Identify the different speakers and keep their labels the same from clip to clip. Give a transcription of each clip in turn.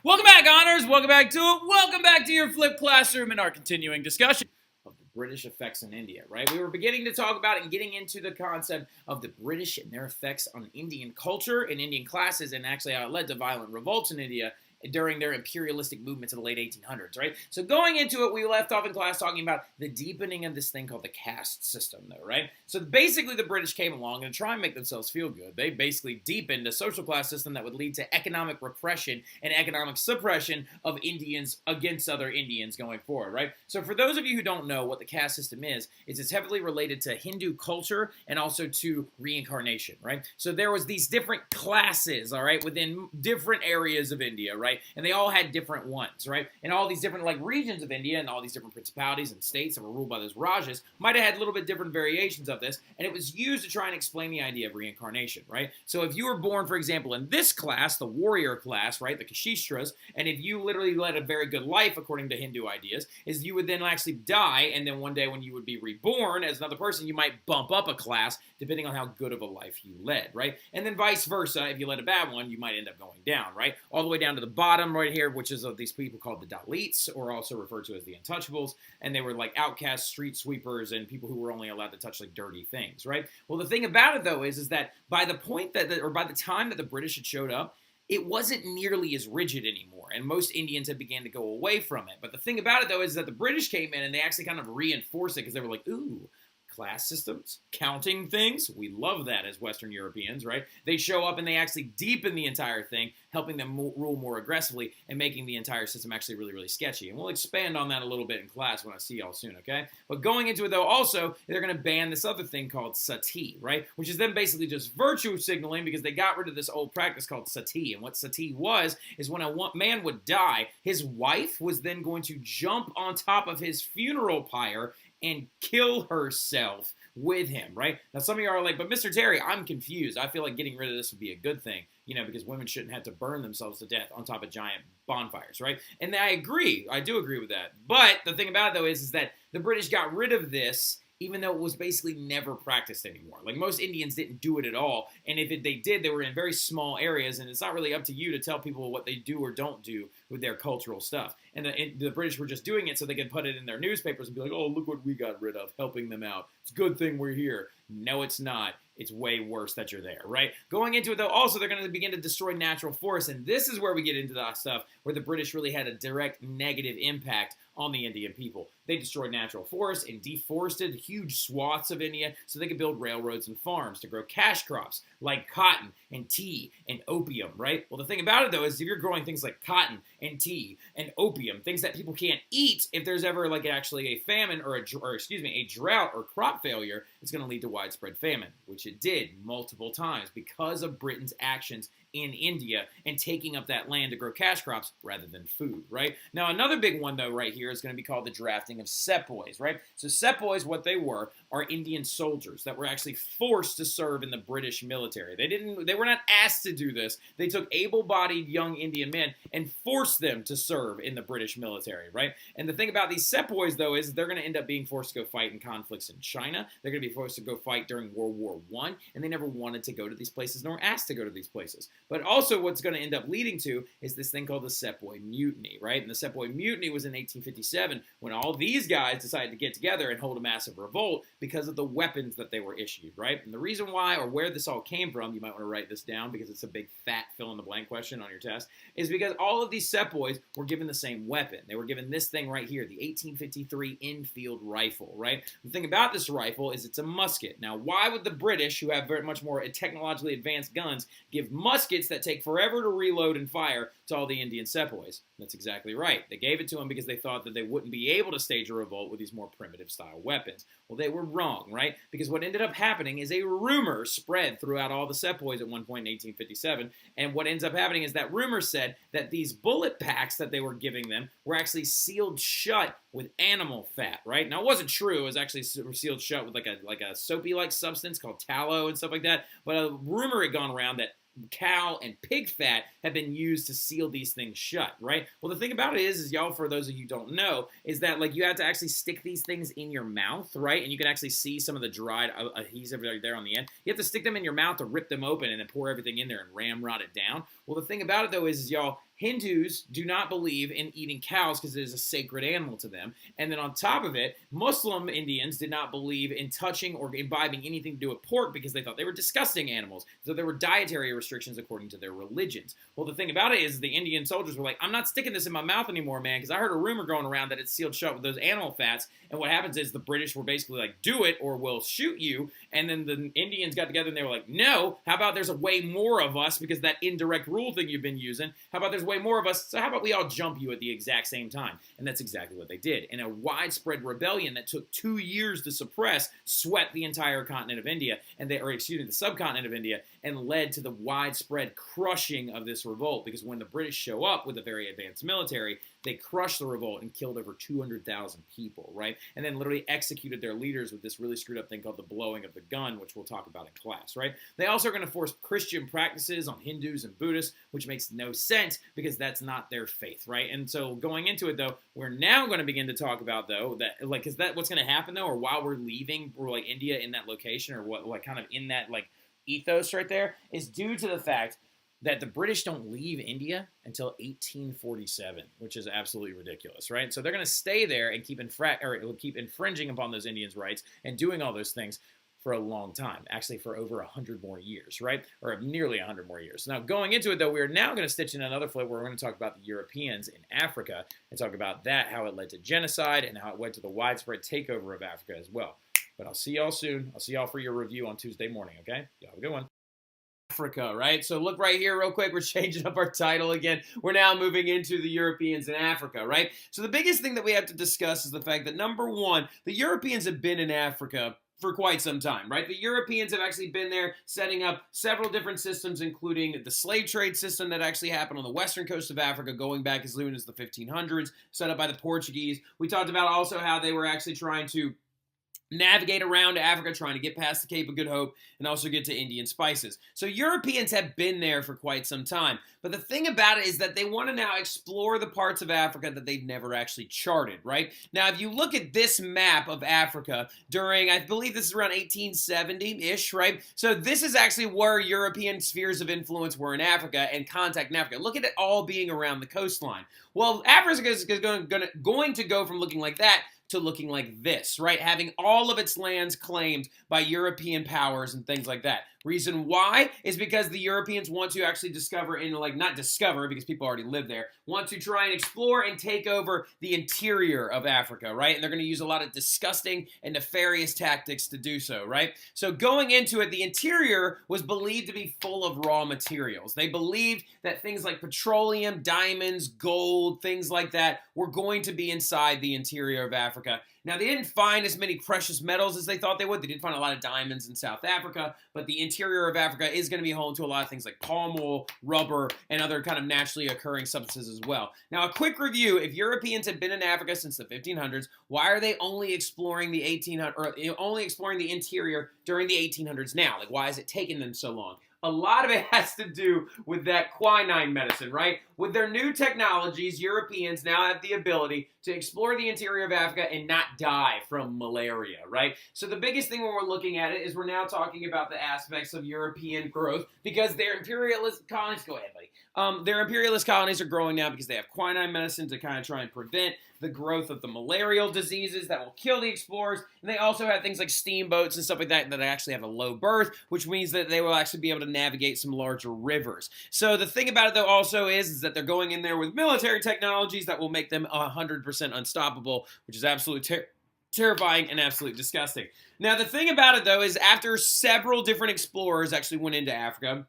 Speaker 1: Welcome back, Honors. Welcome back to it. Welcome back to your flipped classroom and our continuing discussion of the British effects in India, right? We were beginning to talk about and getting into the concept of the British and their effects on Indian culture and Indian classes, and actually how it led to violent revolts in India during their imperialistic movements in the late 1800s, right? So going into it, we left off in class talking about the deepening of this thing called the caste system, though, right? So basically the British came along and try and make themselves feel good. They basically deepened a social class system that would lead to economic repression and economic suppression of Indians against other Indians going forward, right? So for those of you who don't know what the caste system is it's heavily related to Hindu culture and also to reincarnation, right? So there was these different classes, all right, within different areas of India, right? And they all had different ones, right? And all these different regions of India and all these different principalities and states that were ruled by those Rajas might have had a little bit different variations of this, and it was used to try and explain the idea of reincarnation, right? So if you were born, for example, in this class, the warrior class, right, the Kshitras, and if you literally led a very good life according to Hindu ideas, is you would then actually die, and then one day when you would be reborn as another person, you might bump up a class depending on how good of a life you led, right? And then vice versa, if you led a bad one, you might end up going down, right? All the way down to the bottom right here, which is of these people called the Dalits, or also referred to as the Untouchables, and they were like outcast street sweepers and people who were only allowed to touch like dirty things, right? Well, the thing about it though is that by the point that, or by the time that the British had showed up, it wasn't nearly as rigid anymore, and most Indians had began to go away from it. But the thing about it though is that the British came in and they actually kind of reinforced it because they were like, ooh, class systems, counting things. We love that as Western Europeans, right? They show up and they actually deepen the entire thing, helping them rule more aggressively and making the entire system actually really, really sketchy. And we'll expand on that a little bit in class when I see y'all soon, okay? But going into it, though, also, they're going to ban this other thing called sati, right? Which is then basically just virtue signaling because they got rid of this old practice called sati. And what sati was is when a man would die, his wife was then going to jump on top of his funeral pyre and kill herself with him, right? Now, some of you are like, but Mr. Terry, I'm confused. I feel like getting rid of this would be a good thing, because women shouldn't have to burn themselves to death on top of giant bonfires, right? And I agree. I do agree with that. But the thing about it, though, is that the British got rid of this even though it was basically never practiced anymore. Like, most Indians didn't do it at all, and if they did, they were in very small areas, and it's not really up to you to tell people what they do or don't do with their cultural stuff. And the British were just doing it so they could put it in their newspapers and be like, oh, look what we got rid of, helping them out. It's a good thing we're here. No, it's not. It's way worse that you're there, right? Going into it, though, also, they're going to begin to destroy natural forests, and this is where we get into that stuff where the British really had a direct negative impact on the Indian people. They destroyed natural forests and deforested huge swaths of India so they could build railroads and farms to grow cash crops like cotton and tea and opium, right? Well, the thing about it, though, is if you're growing things like cotton and tea and opium, things that people can't eat, if there's ever like actually a famine or a drought or crop failure, it's going to lead to widespread famine, which it did multiple times because of Britain's actions in India and taking up that land to grow cash crops rather than food, right? Now, another big one, though, right here is going to be called the drafting of sepoys, right? So sepoys, what they were, are Indian soldiers that were actually forced to serve in the British military. They were not asked to do this. They took able-bodied young Indian men and forced them to serve in the British military, right? And the thing about these sepoys, though, is they're going to end up being forced to go fight in conflicts in China. They're going to be forced to go fight during World War I, and they never wanted to go to these places nor asked to go to these places. But also what's going to end up leading to is this thing called the Sepoy Mutiny, right? And the Sepoy Mutiny was in 1857 when all these guys decided to get together and hold a massive revolt because of the weapons that they were issued, right? And the reason why, or where this all came from, you might want to write this down because it's a big fat fill-in-the-blank question on your test, is because all of these sepoys were given the same weapon. They were given this thing right here, the 1853 Enfield rifle, right? The thing about this rifle is it's a musket. Now, why would the British, who have very much more technologically advanced guns, give muskets that take forever to reload and fire to all the Indian sepoys? That's exactly right. They gave it to them because they thought that they wouldn't be able to stage a revolt with these more primitive style weapons. Well, they were wrong, right? Because what ended up happening is a rumor spread throughout all the sepoys at one point in 1857, and what ends up happening is that rumor said that these bullet packs that they were giving them were actually sealed shut with animal fat, right? Now, it wasn't true. It was actually sealed shut with like a soapy-like substance called tallow and stuff like that, but a rumor had gone around that cow and pig fat have been used to seal these things shut, right? Well, the thing about it is y'all, for those of you who don't know, is that like you have to actually stick these things in your mouth, right? And you can actually see some of the dried adhesive right there on the end. You have to stick them in your mouth to rip them open and then pour everything in there and ramrod it down. Well, the thing about it, though, is y'all, Hindus do not believe in eating cows because it is a sacred animal to them. And then on top of it, Muslim Indians did not believe in touching or imbibing anything to do with pork because they thought they were disgusting animals. So there were dietary restrictions according to their religions. Well, the thing about it is the Indian soldiers were like, I'm not sticking this in my mouth anymore, man, because I heard a rumor going around that it's sealed shut with those animal fats. And what happens is the British were basically like, do it or we'll shoot you. And then the Indians got together and they were like, no, how about there's a way more of us because that indirect rule thing you've been using, how about there's way more of us, so how about we all jump you at the exact same time? And that's exactly what they did. And a widespread rebellion that took 2 years to suppress swept the entire continent of India, the subcontinent of India, and led to the widespread crushing of this revolt, because when the British show up with a very advanced military, they crushed the revolt and killed over 200,000 people, right? And then literally executed their leaders with this really screwed up thing called the blowing of the gun, which we'll talk about in class, right? They also are going to force Christian practices on Hindus and Buddhists, which makes no sense because that's not their faith, right? And so going into it, though, we're now going to begin to talk about, though, that, like, is that what's going to happen, though, or while we're leaving, we're like India in that location, or what, like, kind of in that, like, ethos right there, is due to the fact that the British don't leave India until 1847, which is absolutely ridiculous, right? So they're going to stay there and keep infringing upon those Indians' rights and doing all those things for a long time, actually for over 100 more years, right? Or nearly 100 more years. Now, going into it, though, we're now going to stitch in another flip where we're going to talk about the Europeans in Africa and talk about that, how it led to genocide and how it led to the widespread takeover of Africa as well. But I'll see y'all soon. I'll see y'all for your review on Tuesday morning, okay? Y'all have a good one. Africa, right? So look right here real quick. We're changing up our title again. We're now moving into the Europeans in Africa, right? So the biggest thing that we have to discuss is the fact that, number one, the Europeans have been in Africa for quite some time, right? The Europeans have actually been there setting up several different systems, including the slave trade system that actually happened on the western coast of Africa going back as soon as the 1500s, set up by the Portuguese. We talked about also how they were actually trying to navigate around Africa, trying to get past the Cape of Good Hope and also get to Indian spices. So Europeans have been there for quite some time. But the thing about it is that they want to now explore the parts of Africa that they've never actually charted, right? Now, if you look at this map of Africa during, I believe this is around 1870-ish, right? So this is actually where European spheres of influence were in Africa and contact in Africa. Look at it all being around the coastline. Well, Africa is going to go from looking like that to looking like this, right? Having all of its lands claimed by European powers and things like that. Reason why is because the Europeans want to actually discover, and like not discover because people already live there, want to try and explore and take over the interior of Africa, right? And they're going to use a lot of disgusting and nefarious tactics to do so, right? So going into it, the interior was believed to be full of raw materials. They believed that things like petroleum, diamonds, gold, things like that were going to be inside the interior of Africa. Now, they didn't find as many precious metals as they thought they would. They did find a lot of diamonds in South Africa, but the interior of Africa is going to be home to a lot of things like palm oil, rubber, and other kind of naturally occurring substances as well. Now, a quick review. If Europeans have been in Africa since the 1500s, why are they only exploring the interior during the 1800s now? Like, why is it taking them so long? A lot of it has to do with that quinine medicine, right? With their new technologies, Europeans now have the ability to explore the interior of Africa and not die from malaria, right? So the biggest thing when we're looking at it is we're now talking about the aspects of European growth because their imperialist colonies, go ahead, buddy. Their imperialist colonies are growing now because they have quinine medicine to kind of try and prevent the growth of the malarial diseases that will kill the explorers. And they also have things like steamboats and stuff like that that actually have a low berth, which means that they will actually be able to navigate some larger rivers. So the thing about it, though, also is that they're going in there with military technologies that will make them 100% unstoppable, which is absolutely terrifying and absolutely disgusting. Now, the thing about it, though, is after several different explorers actually went into Africa,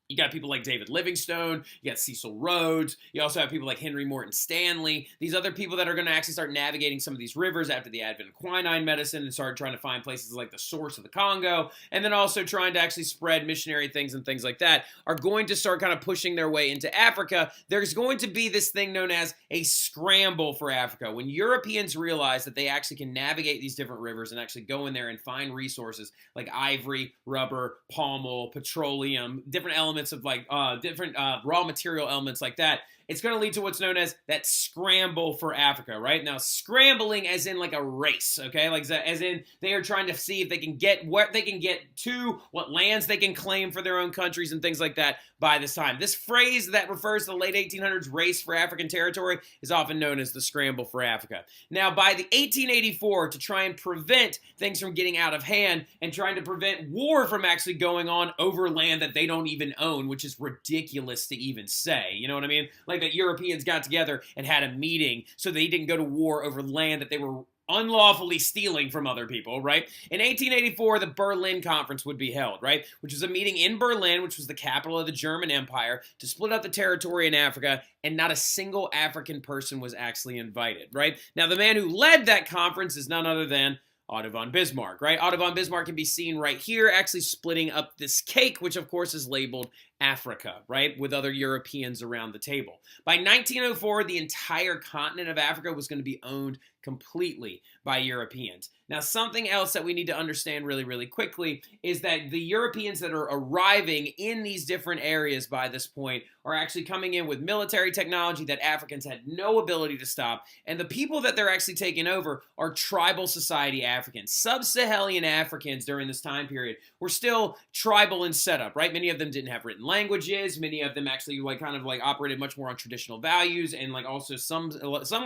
Speaker 1: you got people like David Livingstone, you got Cecil Rhodes, you also have people like Henry Morton Stanley, these other people that are going to actually start navigating some of these rivers after the advent of quinine medicine and start trying to find places like the source of the Congo, and then also trying to actually spread missionary things and things like that, are going to start kind of pushing their way into Africa. There's going to be this thing known as a scramble for Africa. When Europeans realize that they actually can navigate these different rivers and actually go in there and find resources like ivory, rubber, palm oil, petroleum, different elements of like different raw material elements like that, it's going to lead to what's known as that scramble for Africa, right? Now, scrambling as in like a race, okay? Like as in they are trying to see if they can get what they can get to, what lands they can claim for their own countries and things like that by this time. This phrase that refers to the late 1800s race for African territory is often known as the scramble for Africa. Now, by the 1884, to try and prevent things from getting out of hand and trying to prevent war from actually going on over land that they don't even own, which is ridiculous to even say, you know what I mean? Like that Europeans got together and had a meeting so they didn't go to war over land that they were unlawfully stealing from other people, right? In 1884, the Berlin Conference would be held, right? Which was a meeting in Berlin, which was the capital of the German Empire, to split up the territory in Africa, and not a single African person was actually invited, right? Now, the man who led that conference is none other than Otto von Bismarck, right? Otto von Bismarck can be seen right here actually splitting up this cake, which of course is labeled Africa, right, with other Europeans around the table. By 1904, the entire continent of Africa was going to be owned completely by Europeans. Now, something else that we need to understand really, really quickly is that the Europeans that are arriving in these different areas by this point are actually coming in with military technology that Africans had no ability to stop, and the people that they're actually taking over are tribal society Africans. Sub-Saharan Africans during this time period were still tribal in setup, right? Many of them didn't have written languages. Many of them actually kind of operated much more on traditional values, and also some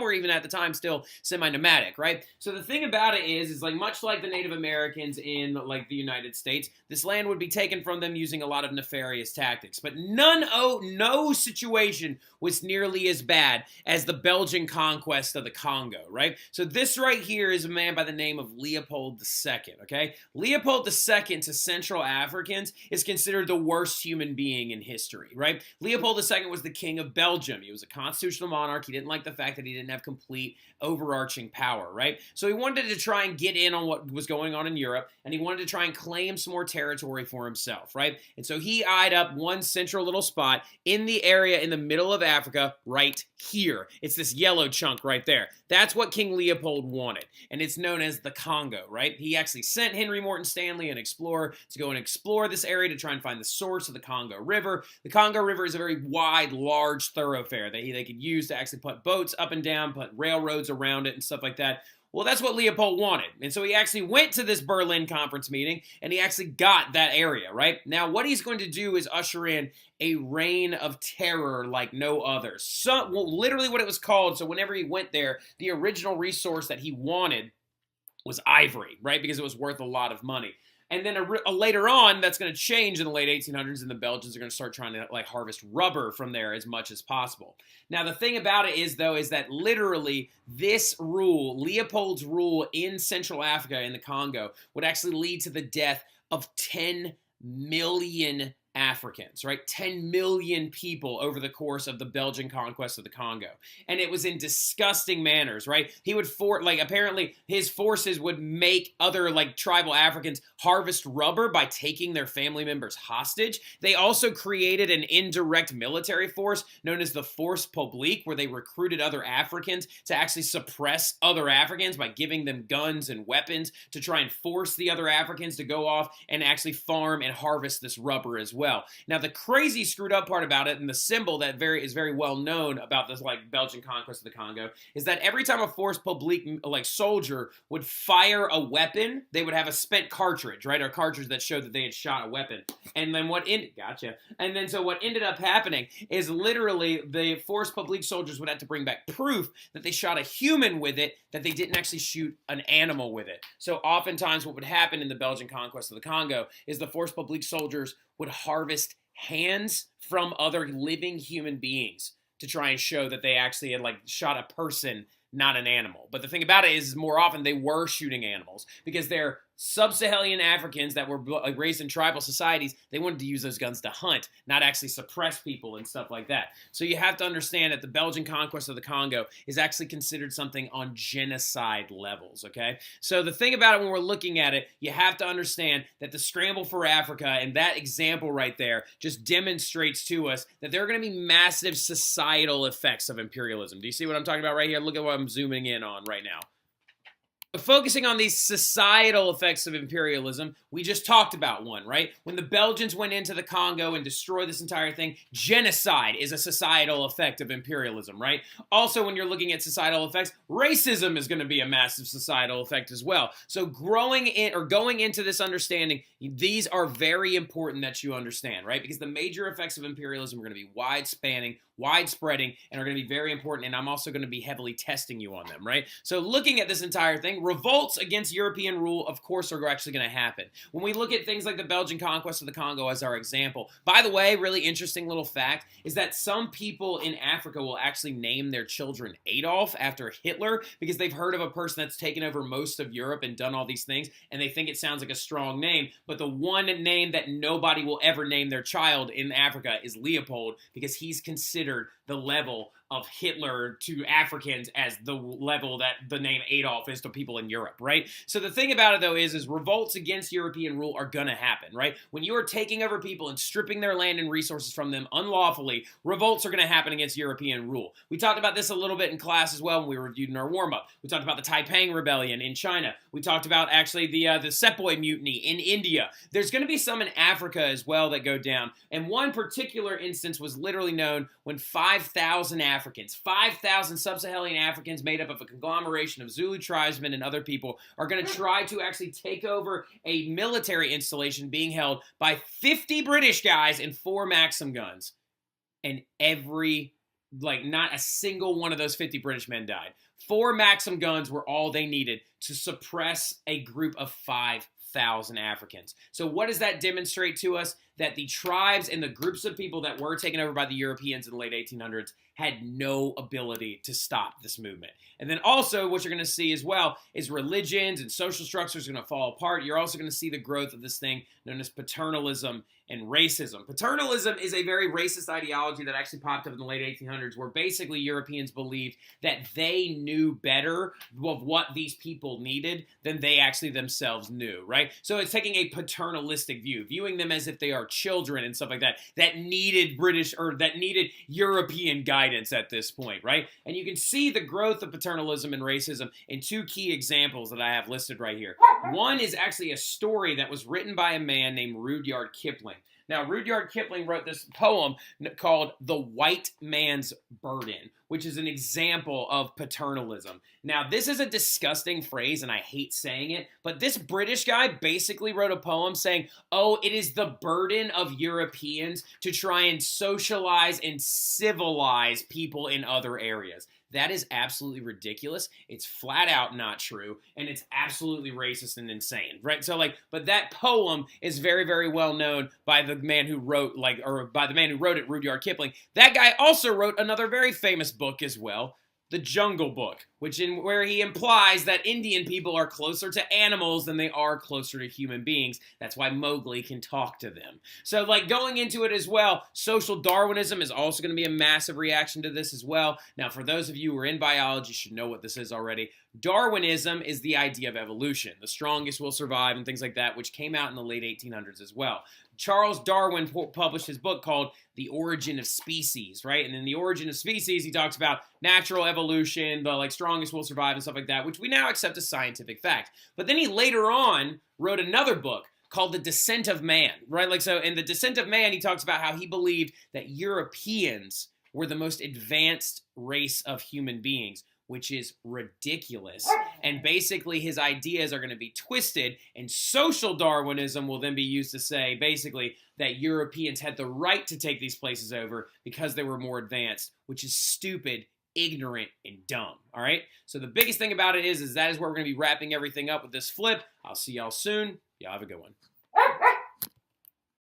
Speaker 1: were even at the time still semi-nomadic, right? So the thing about it is like much like the Native Americans in like the United States, this land would be taken from them using a lot of nefarious tactics. But no situation was nearly as bad as the Belgian conquest of the Congo, right? So this right here is a man by the name of Leopold II, okay? Leopold II to Central Africans is considered the worst human being in history, right? Leopold II was the king of Belgium. He was a constitutional monarch. He didn't like the fact that he didn't have complete overarching power, right? So he wanted to try and get in on what was going on in Europe, and he wanted to try and claim some more territory for himself, right? And so he eyed up one central little spot in the area in the middle of Africa right here. It's this yellow chunk right there. That's what King Leopold wanted, and it's known as the Congo, right? He actually sent Henry Morton Stanley, an explorer, to go and explore this area to try and find the source of the Congo River. The Congo River is a very wide, large thoroughfare that they could use to actually put boats up and down, put railroads around it and stuff like that. Well, that's what Leopold wanted. And so he actually went to this Berlin conference meeting, and he actually got that area, right? Now, what he's going to do is usher in a reign of terror like no other. So, literally what it was called, so whenever he went there, the original resource that he wanted was ivory, right? Because it was worth a lot of money. And then later on, that's going to change in the late 1800s, and the Belgians are going to start trying to harvest rubber from there as much as possible. Now, the thing about it is, though, is that literally this rule, Leopold's rule in Central Africa, in the Congo, would actually lead to the death of 10 million Africans, right? 10 million people over the course of the Belgian conquest of the Congo. And it was in disgusting manners, right? He would apparently his forces would make other tribal Africans harvest rubber by taking their family members hostage. They also created an indirect military force known as the Force Publique, where they recruited other Africans to actually suppress other Africans by giving them guns and weapons to try and force the other Africans to go off and actually farm and harvest this rubber as well. Now, the crazy screwed up part about it, and the symbol that is very well known about this Belgian conquest of the Congo, is that every time a Force Publique soldier would fire a weapon, they would have a spent cartridge, right? A cartridge that showed that they had shot a weapon. And then so what ended up happening is literally the Force Publique soldiers would have to bring back proof that they shot a human with it, that they didn't actually shoot an animal with it. So oftentimes what would happen in the Belgian conquest of the Congo is the Force Publique soldiers would harvest hands from other living human beings to try and show that they actually had shot a person, not an animal. But the thing about it is more often they were shooting animals because they're Sub-Saharan Africans that were raised in tribal societies. They wanted to use those guns to hunt, not actually suppress people and stuff like that. So you have to understand that the Belgian conquest of the Congo is actually considered something on genocide levels, okay? So the thing about it when we're looking at it, you have to understand that the scramble for Africa and that example right there just demonstrates to us that there are going to be massive societal effects of imperialism. Do you see what I'm talking about right here? Look at what I'm zooming in on right now. Focusing on these societal effects of imperialism, we just talked about one, right? When the Belgians went into the Congo and destroyed this entire thing, genocide is a societal effect of imperialism, right? Also, when you're looking at societal effects, racism is going to be a massive societal effect as well. So going into this understanding, these are very important that you understand, right? Because the major effects of imperialism are going to be widespreading, and are going to be very important, and I'm also going to be heavily testing you on them, right? So looking at this entire thing, revolts against European rule, of course, are actually going to happen. When we look at things like the Belgian conquest of the Congo as our example, by the way, really interesting little fact is that some people in Africa will actually name their children Adolf after Hitler because they've heard of a person that's taken over most of Europe and done all these things, and they think it sounds like a strong name, but the one name that nobody will ever name their child in Africa is Leopold because he's considered the level of Hitler to Africans as the level that the name Adolf is to people in Europe, right? So the thing about it, though, is revolts against European rule are going to happen, right? When you are taking over people and stripping their land and resources from them unlawfully, revolts are going to happen against European rule. We talked about this a little bit in class as well when we reviewed in our warm-up. We talked about the Taiping Rebellion in China. We talked about, actually, the Sepoy Mutiny in India. There's going to be some in Africa as well that go down, and one particular instance was literally known when 5,000 sub-Saharan Africans made up of a conglomeration of Zulu tribesmen and other people are going to try to actually take over a military installation being held by 50 British guys and 4 Maxim guns. And not a single one of those 50 British men died. 4 Maxim guns were all they needed to suppress a group of 5,000 Africans. So what does that demonstrate to us? That the tribes and the groups of people that were taken over by the Europeans in the late 1800s had no ability to stop this movement. And then also what you're going to see as well is religions and social structures are going to fall apart. You're also going to see the growth of this thing known as paternalism and racism. Paternalism is a very racist ideology that actually popped up in the late 1800s where basically Europeans believed that they knew better of what these people needed than they actually themselves knew, right? So it's taking a paternalistic view, viewing them as if they are children and stuff like that, that needed European guidance at this point, right? And you can see the growth of paternalism and racism in 2 key examples that I have listed right here. One is actually a story that was written by a man named Rudyard Kipling. Now, Rudyard Kipling wrote this poem called The White Man's Burden, which is an example of paternalism. Now, this is a disgusting phrase, and I hate saying it, but this British guy basically wrote a poem saying, oh, it is the burden of Europeans to try and socialize and civilize people in other areas. That is absolutely ridiculous. It's flat out not true, and it's absolutely racist and insane, right? So, but that poem is very, very well known by the man who wrote, it, Rudyard Kipling. That guy also wrote another very famous book as well, The Jungle Book, where he implies that Indian people are closer to animals than they are closer to human beings. That's why Mowgli can talk to them. So, going into it as well, social Darwinism is also going to be a massive reaction to this as well. Now, for those of you who are in biology, you should know what this is already. Darwinism is the idea of evolution. The strongest will survive and things like that, which came out in the late 1800s as well. Charles Darwin published his book called The Origin of Species, right? And in The Origin of Species, he talks about natural evolution, the strongest will survive and stuff like that, which we now accept as scientific fact. But then he later on wrote another book called The Descent of Man, right? So in The Descent of Man, he talks about how he believed that Europeans were the most advanced race of human beings, which is ridiculous. And basically his ideas are going to be twisted, and social Darwinism will then be used to say basically that Europeans had the right to take these places over because they were more advanced, which is stupid, ignorant, and dumb. All right? So the biggest thing about it is that is where we're going to be wrapping everything up with this flip. I'll see y'all soon. Y'all have a good one.